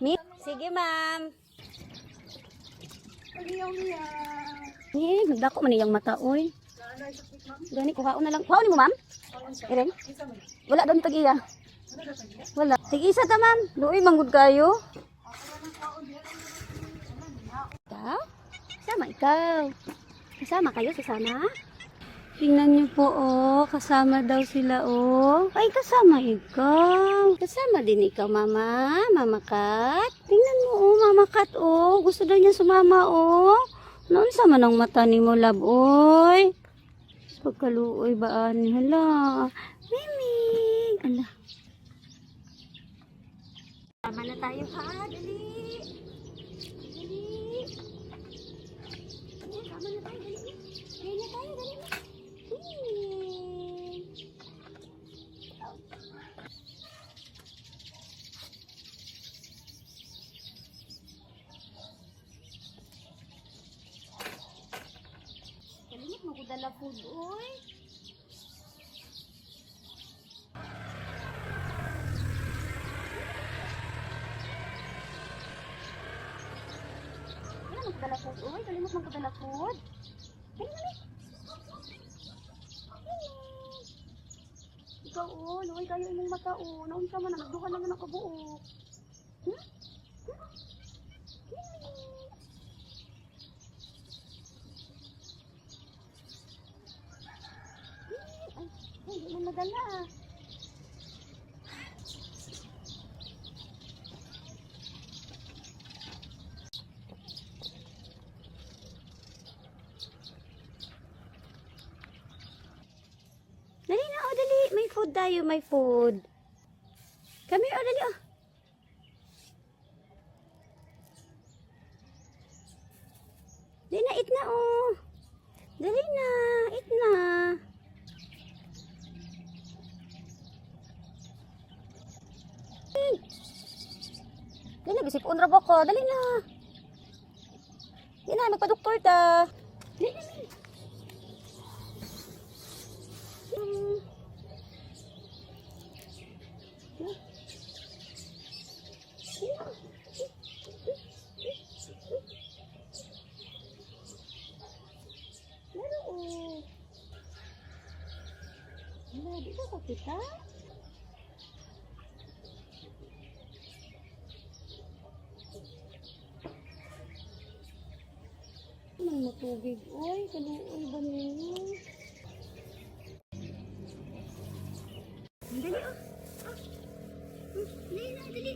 Mi? Sige, ma'am. Aliyaw niya. Nagdako man iyang mata, oy. Gani, kuhaon na lang. Kuhaon ni mo, ma'am? Iren? Wala doon tag-iya. Wala. Tig-isa ta, ma'am. Luoy, manggod kayo. Ikaw? Kasama ikaw. Kasama kayo, sasama? Tingnan niyo po, oh. Kasama daw sila, oh. Ay, kasama ikaw. Kasama din ikaw, mama. Mama Kat. Tingnan mo, oh. Mama Kat, oh. Gusto daw niya sumama, oh. Noon sama ng mata ni mo, love, oy. Pagkaluoy ba, ani? Hala. Mimig. Ala. Sama na tayo, ha? Dali. Dali. Ayan, sama na tayo, dali. Dali na tayo, dali na. Kalimut mo ko dala food, oy. Kalimut mo ko dala food, oy. Kalimut mo ko dala food. Kalimut. Ikaw, oh, luway kayo imong mata, oh. Naunsa man, nagduha naman ako buo. Hmm? Ay, hindi mo nadala. Dali na, oh, dali. May food tayo, may food. Come here, oh, dali, oh. Dali na, eat na, oh. Dali na, eat na. Dali na, bisip unra ba ko? Dali na. Dali na, magpa-doktor ta. Dali na, dali. Wala, di ba kita? Anong matubig? Uy, kaluoy ba niyo? Dali, oh. Dali na, dali.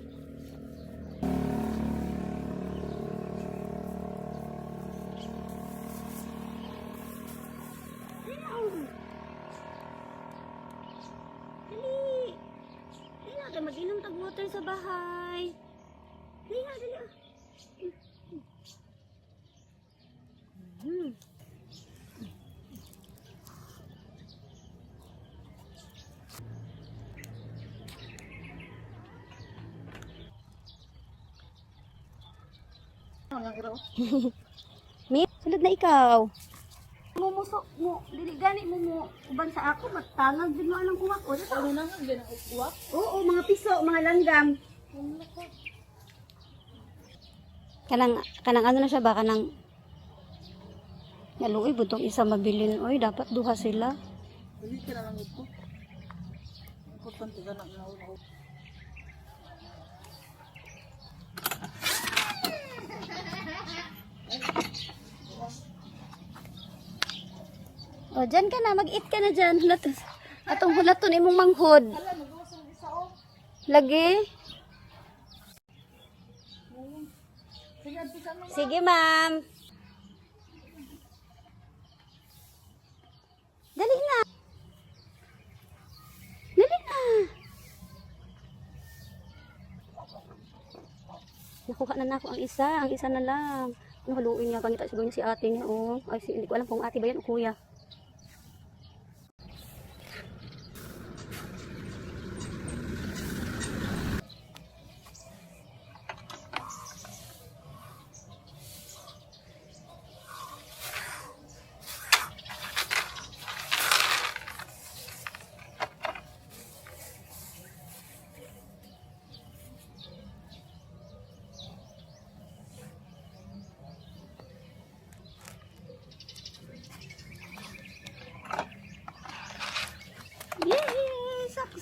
Dali na, oh. Dali. Dali na, tayo mag-inom tag water sa bahay. Dali na, dali, oh. Mi, sulod na ikaw. Mumuso mo, dili gani mo uban sa ako, matangag din mo anong kuwak. Ano na nga, ganang ukuwak? Oo, mga piso, mga langgam. Kanang ano na siya ba, kanang naluoy, butong isa mabilin. Oy, dapat duha sila. Dili ka na lang ito. Importante ka na una. O, dyan ka na, mag-eat ka na dyan. Atong hulaton imong manghod. Lagi. Sige, ma'am. Dali na. Dali na. Nakuha na ako ang isa. Ang isa na lang. Haluin niya. Pangita siguro niya si ate niya. Oh. Ay, hindi ko alam kung ate ba yan o kuya.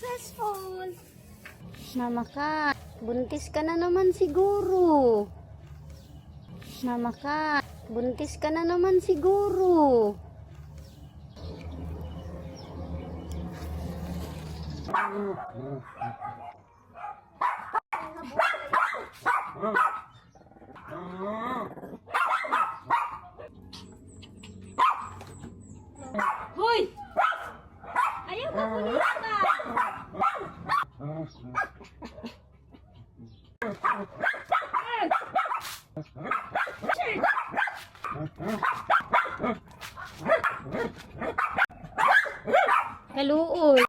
successful. Mama ka, buntis ka na naman siguro. Mama ka, buntis ka na naman siguro. Hoy! Ayaw ka pulis ka! Kaluoy.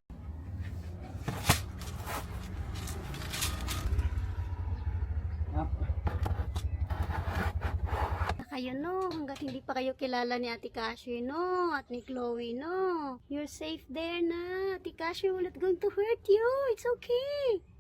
Kayo no, hanggat hindi pa kayo kilala ni Ate Cassie no, at ni Chloe no. You're safe there na. Ate Cassie will not going to hurt you. It's okay.